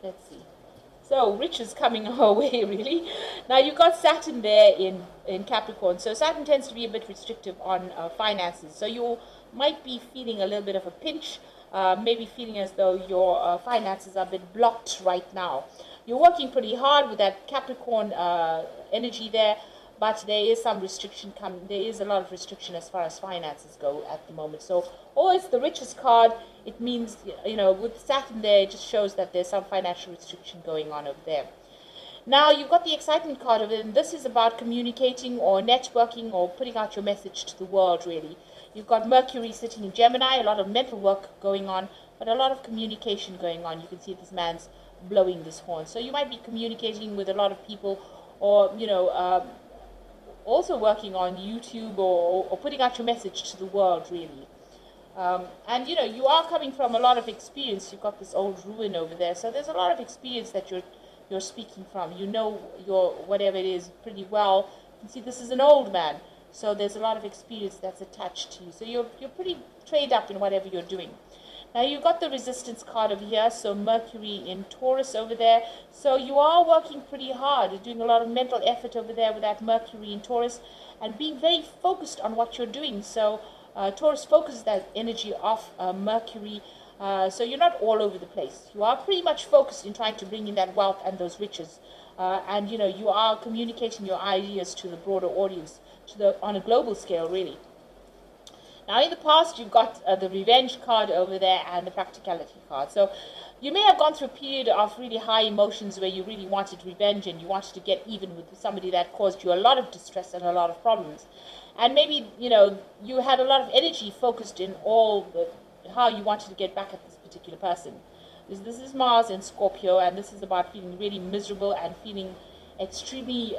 Let's see. So riches coming our way, really. Now you've got Saturn there in Capricorn. So Saturn tends to be a bit restrictive on finances. So you might be feeling a little bit of a pinch, maybe feeling as though your finances are a bit blocked right now. You're working pretty hard with that Capricorn energy there, but there is some restriction coming. There is a lot of restriction as far as finances go at the moment. So, it's the richest card. It means, with Saturn there, it just shows that there's some financial restriction going on over there. Now, you've got the excitement card of it, and this is about communicating or networking or putting out your message to the world, really. You've got Mercury sitting in Gemini, a lot of mental work going on, but a lot of communication going on. You can see this man's blowing this horn. So you might be communicating with a lot of people, or, also working on YouTube or putting out your message to the world, really. And you are coming from a lot of experience. You've got this old ruin over there, so there's a lot of experience that you're speaking from. You know your whatever it is pretty well. You can see this is an old man, so there's a lot of experience that's attached to you. So you're pretty trained up in whatever you're doing. Now you've got the resistance card over here, so Mercury in Taurus over there. So you are working pretty hard, doing a lot of mental effort over there with that Mercury in Taurus, and being very focused on what you're doing. So Taurus focuses that energy off Mercury, so you're not all over the place. You are pretty much focused in trying to bring in that wealth and those riches, and you are communicating your ideas to the broader audience, on a global scale, really. Now, in the past, you've got the revenge card over there and the practicality card. So you may have gone through a period of really high emotions where you really wanted revenge and you wanted to get even with somebody that caused you a lot of distress and a lot of problems. And maybe, you had a lot of energy focused in how you wanted to get back at this particular person. This is Mars in Scorpio, and this is about feeling really miserable and feeling extremely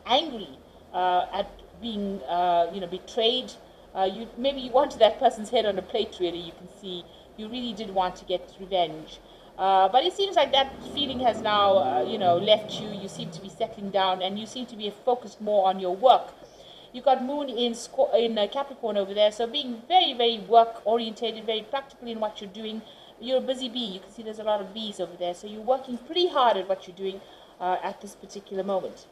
angry at being, betrayed. Maybe you wanted that person's head on a plate, really. You can see you really did want to get revenge. But it seems like that feeling has now, left you. You seem to be settling down, and you seem to be focused more on your work. You've got Moon in Capricorn over there, so being very, very work-orientated, very practical in what you're doing. You're a busy bee. You can see there's a lot of bees over there, so you're working pretty hard at what you're doing at this particular moment.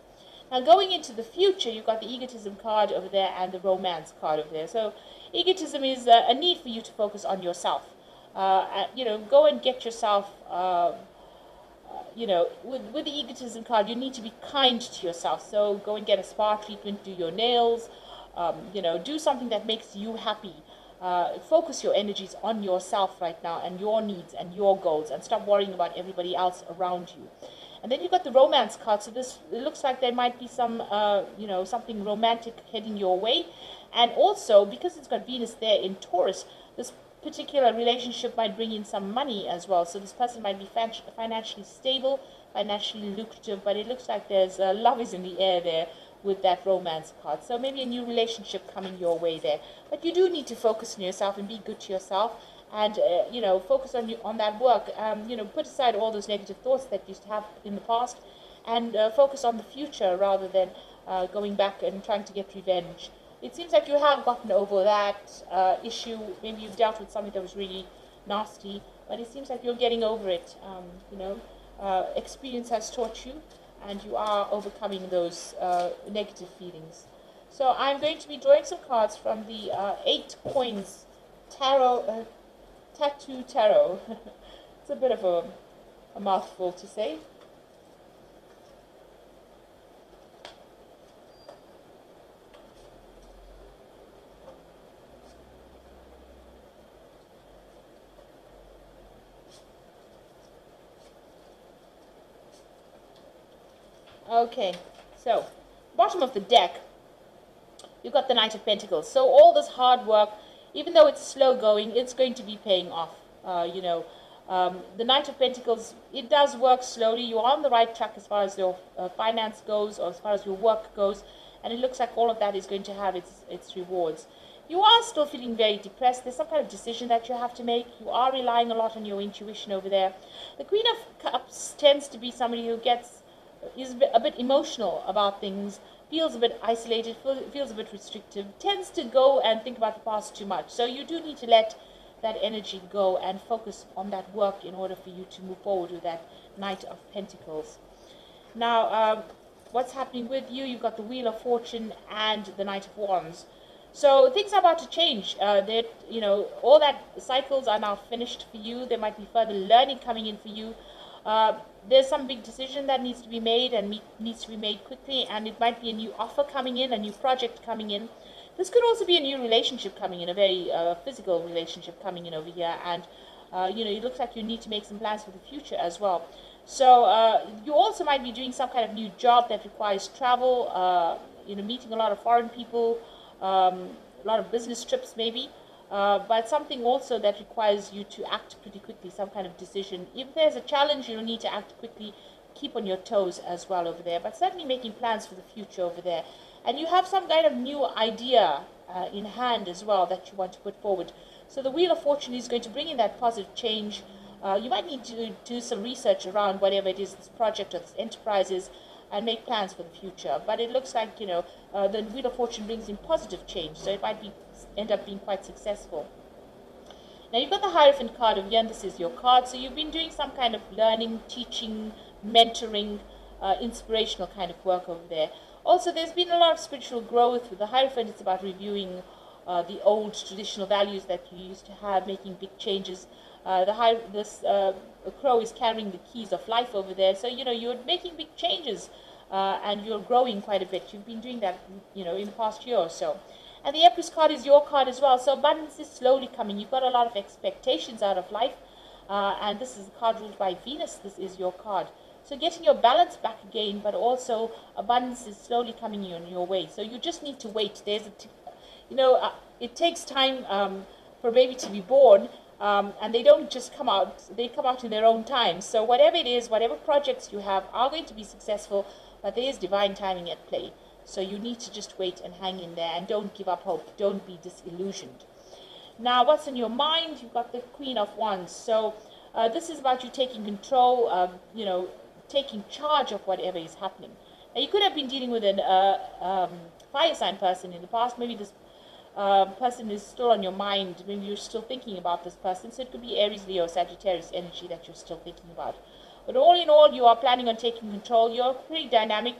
Now, going into the future, you've got the egotism card over there and the romance card over there. So egotism is a need for you to focus on yourself. Go and get yourself, with the egotism card, you need to be kind to yourself. So go and get a spa treatment, do your nails, do something that makes you happy. Focus your energies on yourself right now and your needs and your goals, and stop worrying about everybody else around you. And then you've got the romance card. So it looks like there might be some, something romantic heading your way. And also, because it's got Venus there in Taurus, this particular relationship might bring in some money as well. So this person might be financially stable, financially lucrative, but it looks like there's love is in the air there with that romance card. So maybe a new relationship coming your way there. But you do need to focus on yourself and be good to yourself. And, focus on that work. Put aside all those negative thoughts that you used to have in the past, and focus on the future rather than going back and trying to get revenge. It seems like you have gotten over that issue. Maybe you've dealt with something that was really nasty, but it seems like you're getting over it. Experience has taught you, and you are overcoming those negative feelings. So I'm going to be drawing some cards from the 8 Coins Tarot. Tattoo Tarot. It's a bit of a mouthful to say. Okay, so bottom of the deck, you've got the Knight of Pentacles. So all this hard work, even though it's slow going, it's going to be paying off. The Knight of Pentacles, it does work slowly. You're on the right track as far as your finance goes, or as far as your work goes, and it looks like all of that is going to have its rewards. You are still feeling very depressed. There's some kind of decision that you have to make. You are relying a lot on your intuition over there. The Queen of Cups tends to be somebody who is a bit emotional about things, feels a bit isolated, feels a bit restrictive, tends to go and think about the past too much. So you do need to let that energy go and focus on that work in order for you to move forward with that Knight of Pentacles. Now, what's happening with you? You've got the Wheel of Fortune and the Knight of Wands. So things are about to change. All that cycles are now finished for you. There might be further learning coming in for you. There's some big decision that needs to be made and needs to be made quickly, and it might be a new offer coming in, a new project coming in. This could also be a new relationship coming in, a very physical relationship coming in over here, and it looks like you need to make some plans for the future as well. So you also might be doing some kind of new job that requires travel, meeting a lot of foreign people, a lot of business trips maybe. But something also that requires you to act pretty quickly, some kind of decision. If there's a challenge, you'll need to act quickly, keep on your toes as well over there, but certainly making plans for the future over there. And you have some kind of new idea in hand as well that you want to put forward. So the Wheel of Fortune is going to bring in that positive change. You might need to do some research around whatever it is this project or this enterprise is, and make plans for the future. But it looks like, the Wheel of Fortune brings in positive change, so it might end up being quite successful. Now you've got the Hierophant card over here, and this is your card. So you've been doing some kind of learning, teaching, mentoring, inspirational kind of work over there. Also, there's been a lot of spiritual growth. With the Hierophant, it's about reviewing the old traditional values that you used to have, making big changes. This crow is carrying the keys of life over there. So, you're making big changes and you're growing quite a bit. You've been doing that, in the past year or so. And the Empress card is your card as well. So abundance is slowly coming. You've got a lot of expectations out of life. And this is a card ruled by Venus. This is your card. So getting your balance back again, but also abundance is slowly coming in your way. So you just need to wait. It takes time for a baby to be born. And they don't just come out. They come out in their own time. So whatever it is, whatever projects you have are going to be successful. But there is divine timing at play. So you need to just wait and hang in there and don't give up hope. Don't be disillusioned. Now, what's in your mind? You've got the Queen of Wands. So this is about you taking control, taking charge of whatever is happening. Now, you could have been dealing with a fire sign person in the past. Maybe this person is still on your mind. Maybe you're still thinking about this person. So it could be Aries, Leo, Sagittarius energy that you're still thinking about. But all in all, you are planning on taking control. You're pretty dynamic.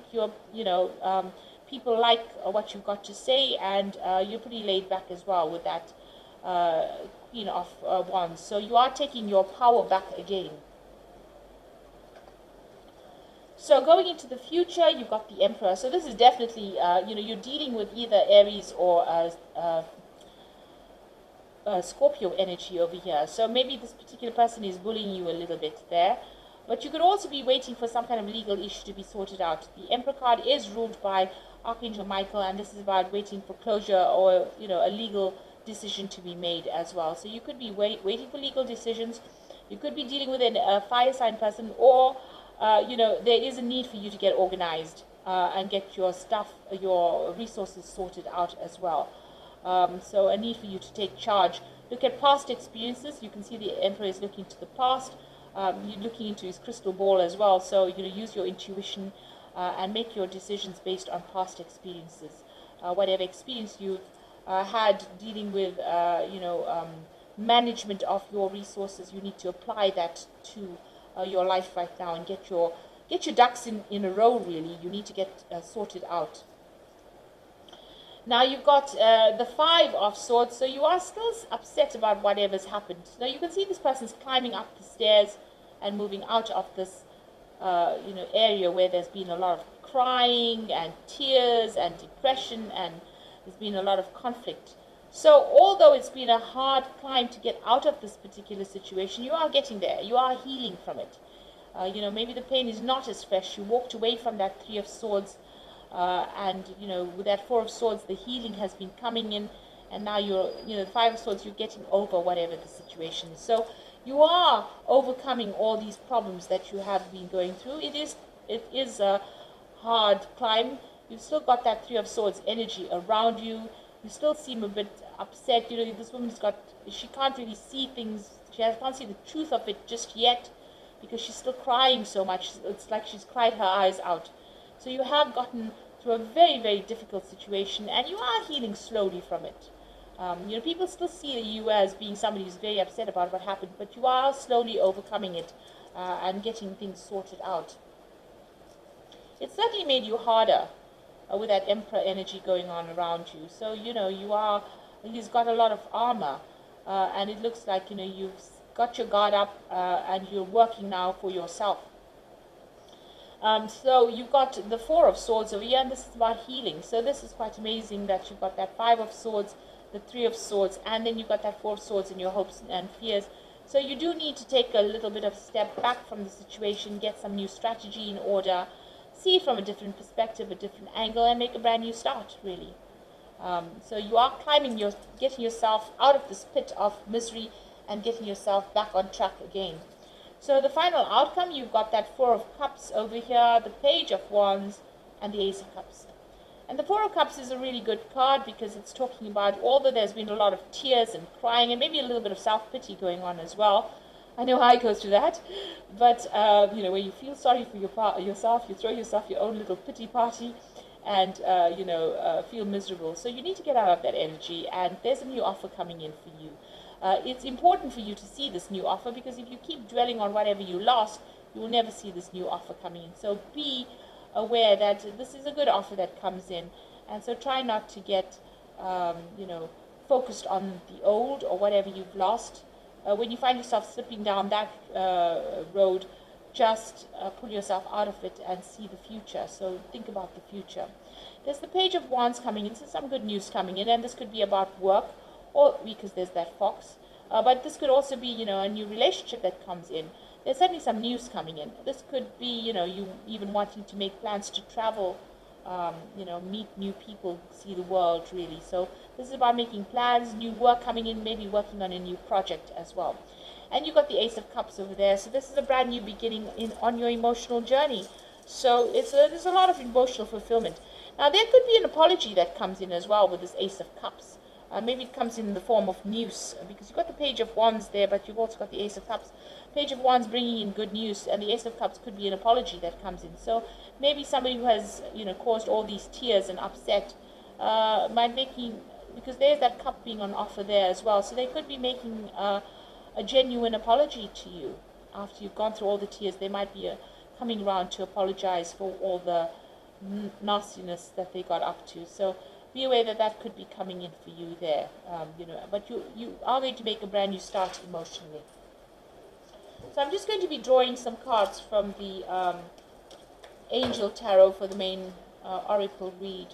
People like what you've got to say, and you're pretty laid back as well with that Queen of Wands. So you are taking your power back again. So going into the future, you've got the Emperor. So this is definitely, you're dealing with either Aries or Scorpio energy over here. So maybe this particular person is bullying you a little bit there. But you could also be waiting for some kind of legal issue to be sorted out. The Emperor card is ruled by Archangel Michael, and this is about waiting for closure or, a legal decision to be made as well. So you could be waiting for legal decisions. You could be dealing with a fire sign person, or, there is a need for you to get organized and get your stuff, your resources sorted out as well. So a need for you to take charge. Look at past experiences. You can see the Emperor is looking to the past. You're looking into his crystal ball as well. So, use your intuition and make your decisions based on past experiences. Whatever experience you've had dealing with, management of your resources, you need to apply that to your life right now and get your ducks in a row, really. You need to get sorted out. Now you've got the Five of Swords, so you are still upset about whatever's happened. Now you can see this person's climbing up the stairs and moving out of this, area where there's been a lot of crying and tears and depression, and there's been a lot of conflict. So although it's been a hard climb to get out of this particular situation, you are getting there. You are healing from it. Maybe the pain is not as fresh. You walked away from that Three of Swords. And with that Four of Swords, the healing has been coming in, and now you're, the Five of Swords, you're getting over whatever the situation is. So you are overcoming all these problems that you have been going through. It is a hard climb. You've still got that Three of Swords energy around you. You still seem a bit upset. This woman's she can't really see things. She can't see the truth of it just yet because she's still crying so much. It's like she's cried her eyes out. So you have gotten through a very, very difficult situation, and you are healing slowly from it. People still see you as being somebody who's very upset about what happened, but you are slowly overcoming it and getting things sorted out. It certainly made you harder with that emperor energy going on around you. So, he's got a lot of armor, and it looks like, you've got your guard up and you're working now for yourself. So you've got the Four of Swords over here, and this is about healing. So this is quite amazing that you've got that Five of Swords, the Three of Swords, and then you've got that Four of Swords in your hopes and fears. So you do need to take a little bit of step back from the situation, get some new strategy in order, see it from a different perspective, a different angle, and make a brand new start, really. So you are getting yourself out of this pit of misery and getting yourself back on track again. So the final outcome, you've got that Four of Cups over here, the Page of Wands, and the Ace of Cups. And the Four of Cups is a really good card because it's talking about, although there's been a lot of tears and crying and maybe a little bit of self-pity going on as well. I know I go through that. But, when you feel sorry for yourself, you throw yourself your own little pity party and, feel miserable. So you need to get out of that energy, and there's a new offer coming in for you. It's important for you to see this new offer, because if you keep dwelling on whatever you lost, you will never see this new offer coming in. So be aware that this is a good offer that comes in, and so try not to get focused on the old or whatever you've lost. When you find yourself slipping down that road, just pull yourself out of it and see the future. So think about the future. There's the Page of Wands coming in, so some good news coming in, and this could be about work, or because there's that fox, but this could also be, a new relationship that comes in. There's certainly some news coming in. This could be, you even wanting to make plans to travel, meet new people, see the world, really. So this is about making plans, new work coming in, maybe working on a new project as well. And you've got the Ace of Cups over there. So this is a brand new beginning on your emotional journey. So there's a lot of emotional fulfillment. Now, there could be an apology that comes in as well with this Ace of Cups. Maybe it comes in the form of news, because you've got the Page of Wands there, but you've also got the Ace of Cups. Page of Wands bringing in good news, and the Ace of Cups could be an apology that comes in. So maybe somebody who has, caused all these tears and upset because there's that cup being on offer there as well. So they could be making a genuine apology to you after you've gone through all the tears. They might be coming around to apologize for all the nastiness that they got up to. So be aware that could be coming in for you there, but you are going to make a brand new start emotionally. So I'm just going to be drawing some cards from the Angel Tarot for the main Oracle read.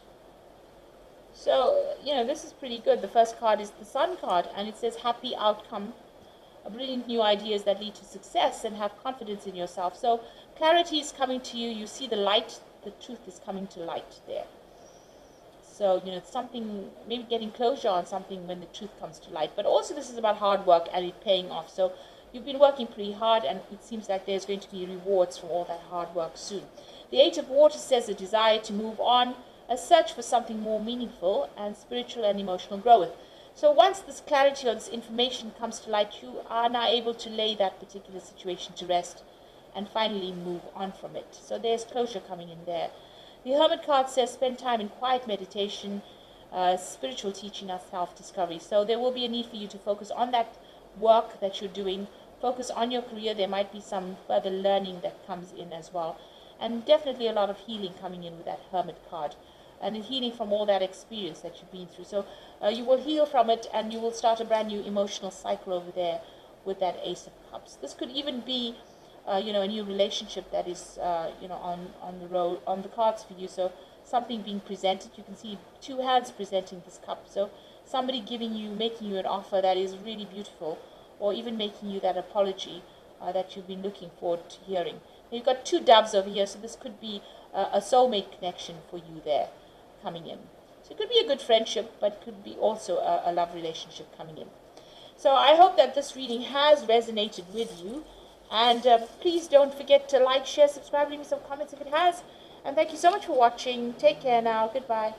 So, this is pretty good. The first card is the Sun card, and it says happy outcome, brilliant new ideas that lead to success, and have confidence in yourself. So clarity is coming to you. You see the light, the truth is coming to light there. So, something, maybe getting closure on something when the truth comes to light. But also this is about hard work and it paying off. So you've been working pretty hard, and it seems like there's going to be rewards for all that hard work soon. The Eight of Water says a desire to move on, a search for something more meaningful, and spiritual and emotional growth. So once this clarity or this information comes to light, you are now able to lay that particular situation to rest and finally move on from it. So there's closure coming in there. The Hermit card says spend time in quiet meditation, spiritual teaching, and self-discovery. So there will be a need for you to focus on that work that you're doing, focus on your career. There might be some further learning that comes in as well. And definitely a lot of healing coming in with that Hermit card. And healing from all that experience that you've been through. So you will heal from it, and you will start a brand new emotional cycle over there with that Ace of Cups. This could even be a new relationship that is, on the road, on the cards for you. So something being presented. You can see two hands presenting this cup. So somebody making you an offer that is really beautiful, or even making you that apology that you've been looking forward to hearing. Now you've got two doves over here, so this could be a soulmate connection for you there coming in. So it could be a good friendship, but it could be also a love relationship coming in. So I hope that this reading has resonated with you. And please don't forget to like, share, subscribe, leave me some comments if it has. And thank you so much for watching. Take care now. Goodbye.